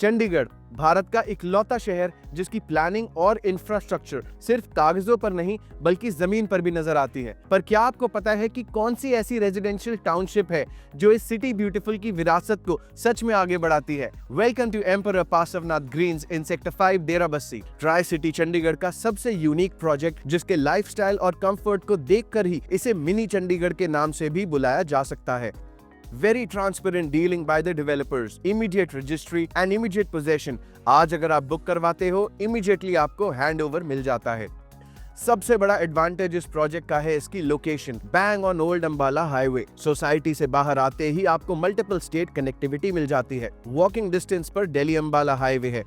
चंडीगढ़ भारत का इकलौता शहर जिसकी प्लानिंग और इंफ्रास्ट्रक्चर सिर्फ कागजों पर नहीं बल्कि जमीन पर भी नजर आती है। पर क्या आपको पता है कि कौन सी ऐसी रेजिडेंशियल टाउनशिप है जो इस सिटी ब्यूटीफुल की विरासत को सच में आगे बढ़ाती है? Welcome to Emperor Parsvnath Greens in sector 5 Dera Bassi, tricity Chandigarh का सबसे यूनिक प्रोजेक्ट जिसके लाइफस्टाइल और कंफर्ट को देखकर ही इसे मिनी चंडीगढ़ के नाम से भी बुलाया जा सकता है। Very transparent dealing by the developers, immediate registry and immediate possession। आज अगर आप बुक करवाते हो immediately आपको हैंड ओवर मिल जाता है। सबसे बड़ा एडवांटेज इस प्रोजेक्ट का है इसकी location, bang on old Ambala highway. Society से बाहर आते ही आपको मल्टीपल स्टेट कनेक्टिविटी मिल जाती है। वॉकिंग डिस्टेंस पर दिल्ली अंबाला हाईवे है।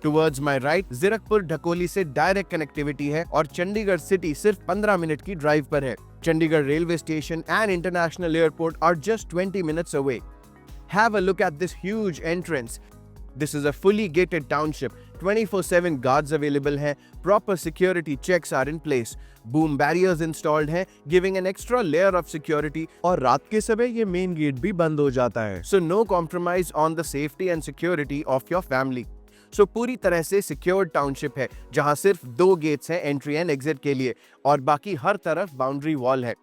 Towards my right Zirakpur Dhakoli से डायरेक्ट कनेक्टिविटी है और चंडीगढ़ सिटी सिर्फ 15 मिनट की ड्राइव पर है। Chandigarh railway station and international airport are just 20 minutes away. Have a look at this huge entrance. This is a fully gated township. 24/7 guards available हैं. Proper security checks are in place. Boom barriers installed हैं, giving an extra layer of security. और रात के समय ये main gate भी बंद हो जाता है. So no compromise on the safety and security of your family. पूरी तरह से सिक्योर्ड टाउनशिप है जहां सिर्फ 2 गेट्स हैं एंट्री एंड एग्जिट के लिए और बाकी हर तरफ बाउंड्री वॉल है।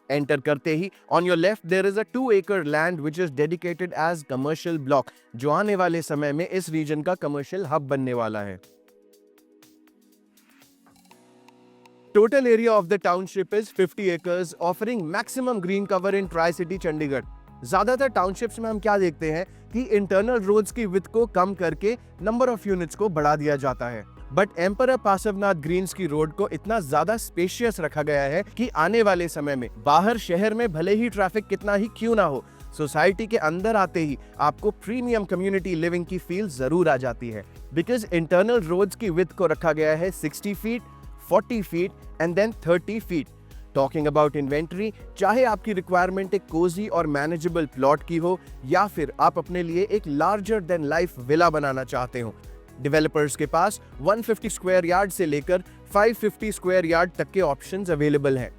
एंटर करते ही on your left there is a 2 acre land which is dedicated as commercial block जो आने वाले समय में इस रीजन का कमर्शियल हब बनने वाला है। Total area of the township is 50 acres offering maximum green cover in tri city Chandigarh. ज्यादातर टाउनशिप्स में हम क्या देखते हैं कि इंटरनल रोड्स की विड्थ को कम करके नंबर ऑफ यूनिट्स को बढ़ा दिया जाता है, बट एम्परर पार्श्वनाथ ग्रीन्स की रोड को इतना ज्यादा स्पेशियस रखा गया है कि आने वाले समय में बाहर शहर में भले ही ट्रैफिक कितना ही क्यों ना हो, सोसाइटी के अंदर आते ही आपको प्रीमियम कम्युनिटी लिविंग की फील जरूर आ जाती है। बिकॉज इंटरनल रोड्स की विड्थ को रखा गया है 60 feet, 40 feet and then 30 feet. Talking about inventory, चाहे आपकी रिक्वायरमेंट एक कोजी और मैनेजेबल प्लॉट की हो या फिर आप अपने लिए एक लार्जर देन लाइफ विला बनाना चाहते हो, डेवलपर्स के पास 150 स्क्वायर यार्ड से लेकर 550 स्क्वायर यार्ड तक के ऑप्शंस अवेलेबल हैं।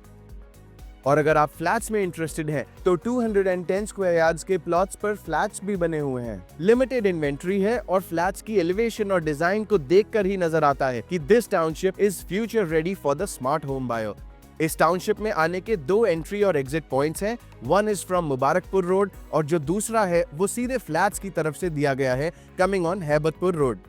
और अगर आप फ्लैट्स में इंटरेस्टेड हैं तो 210 स्क्वायर यार्ड्स के प्लॉट्स पर फ्लैट्स भी बने हुए हैं। लिमिटेड इन्वेंट्री है और फ्लैट्स की एलिवेशन और डिजाइन को देखकर ही नजर आता है कि this township is future ready for the smart home buyer. इस टाउनशिप में आने के 2 एंट्री और एग्जिट पॉइंट्स हैं। One is from Mubarakpur road और जो दूसरा है वो सीधे फ्लैट्स की तरफ से दिया गया है coming on Haibatpur road.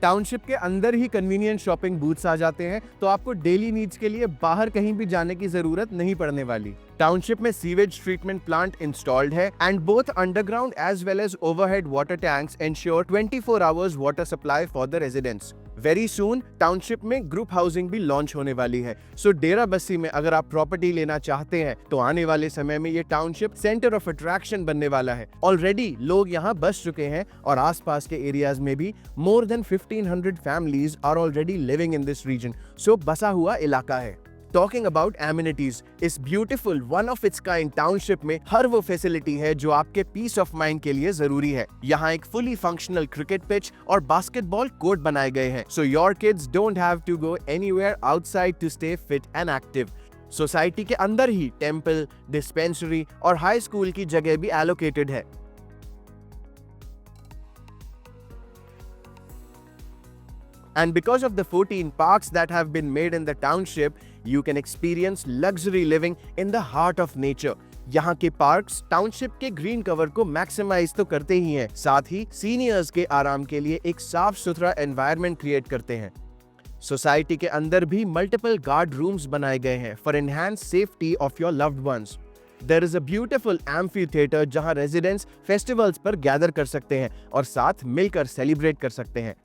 Township के अंदर ही कन्वीनियंट शॉपिंग बूथ्स आ जाते हैं तो आपको डेली नीड्स के लिए बाहर कहीं भी जाने की जरूरत नहीं पड़ने वाली। टाउनशिप में सीवेज ट्रीटमेंट प्लांट इंस्टॉल्ड है and both underground as well as overhead water tanks ensure 24 hours water supply for the residents. Very soon township में ग्रुप हाउसिंग भी लॉन्च होने वाली है। सो डेरा बस्सी में अगर आप प्रॉपर्टी लेना चाहते हैं तो आने वाले समय में ये टाउनशिप सेंटर ऑफ अट्रैक्शन बनने वाला है। ऑलरेडी लोग यहाँ बस चुके हैं और आसपास के एरियाज में भी more than 1500 families are already living in this region. So बसा हुआ इलाका है। टॉकिंग अबाउट एमिनिटीज, इस beautiful one of its kind township में हर वो फैसिलिटी है जो आपके पीस ऑफ माइंड के लिए जरूरी है। यहाँ एक फुली फंक्शनल क्रिकेट पिच और बास्केटबॉल कोर्ट बनाए गए हैं so your kids don't have to go anywhere outside to stay fit and active. Society के अंदर ही टेम्पल, डिस्पेंसरी और हाई स्कूल की जगह भी एलोकेटेड है। And because of the 14 parks that have been made in the township, you can experience luxury living in the heart of nature. यहाँ के पार्क्स टाउनशिप के ग्रीन कवर को maximise तो करते ही हैं, साथ ही सीनियर्स के आराम के लिए एक साफ सुथरा एनवायरनमेंट क्रिएट करते हैं। सोसाइटी के अंदर भी मल्टीपल गार्ड रूम्स बनाए गए हैं for enhance safety of your loved ones. There is a beautiful amphitheater जहाँ रेजिडेंट्स फेस्टिवल्स पर गैदर कर सकते हैं और साथ मिलकर सेलिब्रेट कर सकते हैं।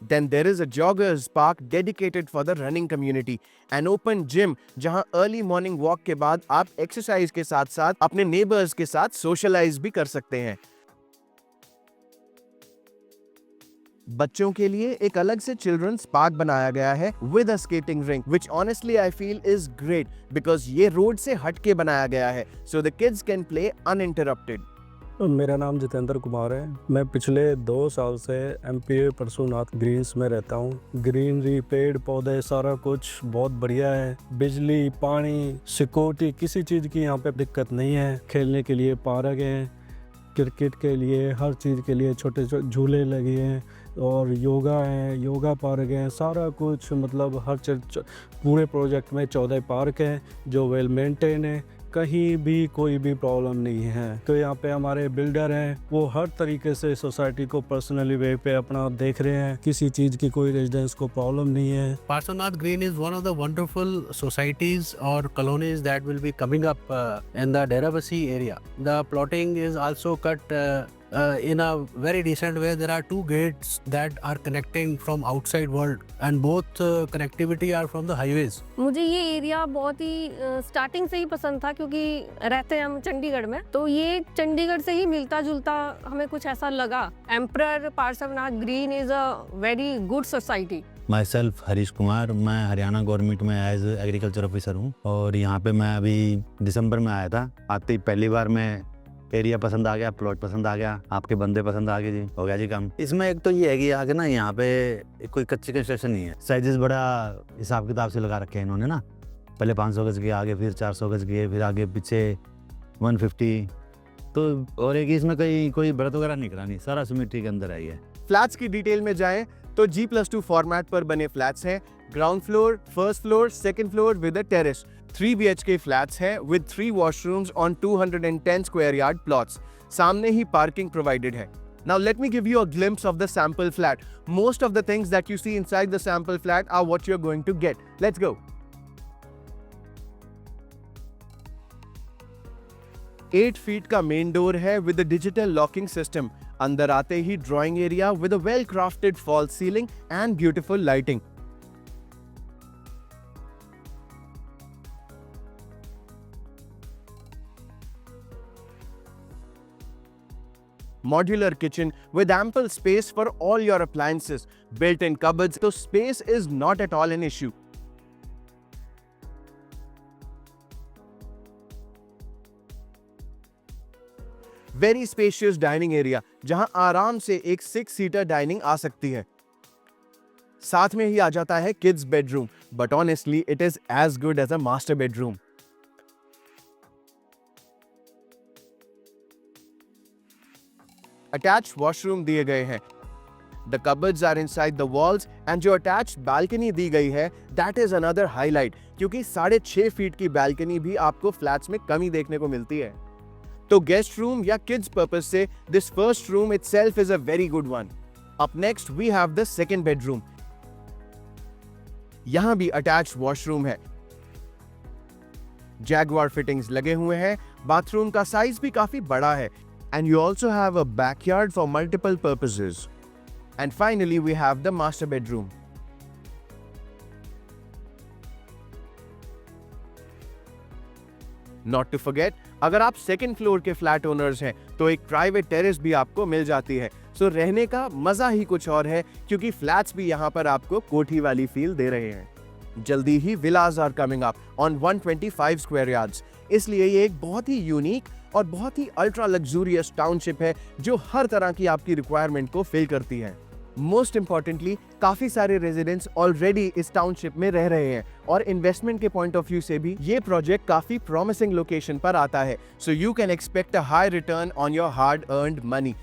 Then there is a joggers park dedicated for the running community, an open gym जहां अर्ली मॉर्निंग वॉक के बाद आप एक्सरसाइज के साथ साथ अपने नेबर्स के साथ सोशलाइज भी कर सकते हैं। बच्चों के लिए एक अलग से चिल्ड्रंस पार्क बनाया गया है with a skating ring which honestly I feel is great because ये रोड से हट के बनाया गया है so the kids can play uninterrupted. मेरा नाम जितेंद्र कुमार है। मैं पिछले 2 साल से एमपीए परशुनाथ ग्रीन्स में रहता हूँ। ग्रीनरी, पेड़ पौधे, सारा कुछ बहुत बढ़िया है। बिजली, पानी, सिक्योरिटी, किसी चीज़ की यहाँ पे दिक्कत नहीं है। खेलने के लिए पार्क है, क्रिकेट के लिए, हर चीज़ के लिए छोटे छोटे झूले लगे हैं और योगा है, योगा पार्क है, सारा कुछ मतलब हर पूरे प्रोजेक्ट में 14 पार्क हैं जो वेल मेंटेन है, कहीं भी कोई भी प्रॉब्लम नहीं है। तो यहाँ पे हमारे बिल्डर हैं, वो हर तरीके से सोसाइटी को पर्सनली वे पे अपना देख रहे हैं, किसी चीज़ की कोई रेजिडेंस को प्रॉब्लम नहीं है। Parsanath Green is one of the wonderful societies or colonies that will be coming up in the Derabasi area. The plotting is also cut in a very decent way. There are 2 gates that are connecting from outside world and both connectivity are from the highways. मुझे ये area बहुत ही starting से ही पसंद था क्योंकि रहते हैं हम चंडीगढ़ में, तो ये चंडीगढ़ से ही मिलता जुलता हमें कुछ ऐसा लगा। Emperor Parshvanath green is a very good society. My self Harish Kumar, मैं हरियाणा गवर्नमेंट में एज एग्रीकल्चर ऑफिसर हूँ और यहाँ पे मैं अभी दिसंबर में आया था। आते ही पहली बार मैं एरिया पसंद आ गया, प्लॉट पसंद आ गया, आपके बंदे पसंद आ गए जी, हो गया जी काम। इसमें एक तो ये है कि आगे ना यहाँ पे कोई कच्ची कंस्ट्रक्शन नहीं है, साइजेस बड़ा हिसाब किताब से लगा रखे हैं इन्होंने ना। पहले 500 गज के आगे, फिर 400 गज के, फिर आगे पीछे 150, तो और एक इसमें कोई बढ़त वगैरह नहीं करानी, सारा सिमेट्री के अंदर आई है। फ्लैट्स की डिटेल में जाएं तो G+2 फॉर्मेट पर बने फ्लैट्स हैं। Ground floor, first floor, second floor with a terrace. 3 BHK flats हैं with 3 washrooms on 210 square yard plots. सामने ही पार्किंग प्रोवाइडेड है। Now let me give you a glimpse of the sample flat. Most of the things that you see inside the sample flat are what you're going to get. Let's go. 8 feet का main door है with a digital locking system. अंदर आते ही drawing area with a well crafted fall ceiling and beautiful lighting. Modular kitchen with ample space for all your appliances, built-in cupboards, so space is not at all an issue. Very spacious dining area, जहां आराम से एक 6-सीटर dining आ सकती है। साथ में ही आ जाता है kids bedroom, but honestly it is as good as a master bedroom. Attached washroom दिए गए हैं। The cupboards are inside the walls and जो अटैच्ड बालकनी दी गई है that is another highlight, क्योंकि 6.5 फीट की बालकनी भी आपको फ्लैट्स में कमी देखने को मिलती है। तो गेस्ट रूम या किड्स पर्पस से this first room itself is a very good one. Up next we have the second bedroom. यहां भी अटैच्ड वॉशरूम है। जैगवार फिटिंग्स लगे हुए हैं। बाथरूम का साइज भी काफी बड़ा है। And you also have a backyard for multiple purposes. And finally, we have the master bedroom. Not to forget, अगर आप सेकंड फ्लोर के फ्लैट ओनर्स हैं तो एक प्राइवेट टेरेस भी आपको मिल जाती है। सो रहने का मजा ही कुछ और है, क्योंकि फ्लैट्स भी यहाँ पर आपको कोठी वाली फील दे रहे हैं। जल्दी ही villas are coming up on 125 square yards, इसलिए ये एक बहुत ही यूनिक और बहुत ही अल्ट्रा लग्जूरियस टाउनशिप है जो हर तरह की आपकी रिक्वायरमेंट को फिल करती है। मोस्ट इंपॉर्टेंटली, काफी सारे रेजिडेंट्स ऑलरेडी इस टाउनशिप में रह रहे हैं और इन्वेस्टमेंट के पॉइंट ऑफ व्यू से भी ये प्रोजेक्ट काफी प्रॉमिसिंग लोकेशन पर आता है। So you can expect a high return on your hard earned money.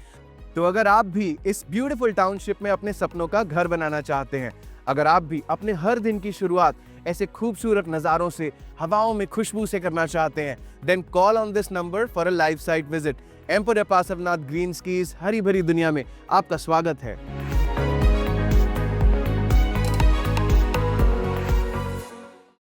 तो अगर आप भी इस ब्यूटीफुल टाउनशिप में अपने सपनों का घर बनाना चाहते हैं, अगर आप भी अपने हर दिन की शुरुआत ऐसे खूबसूरत नज़ारों से, हवाओं में खुशबू से करना चाहते हैं, then call on this number for a live site visit. एम्पोरियर पार्श्वनाथ ग्रीन्स की इस हरी भरी दुनिया में आपका स्वागत है।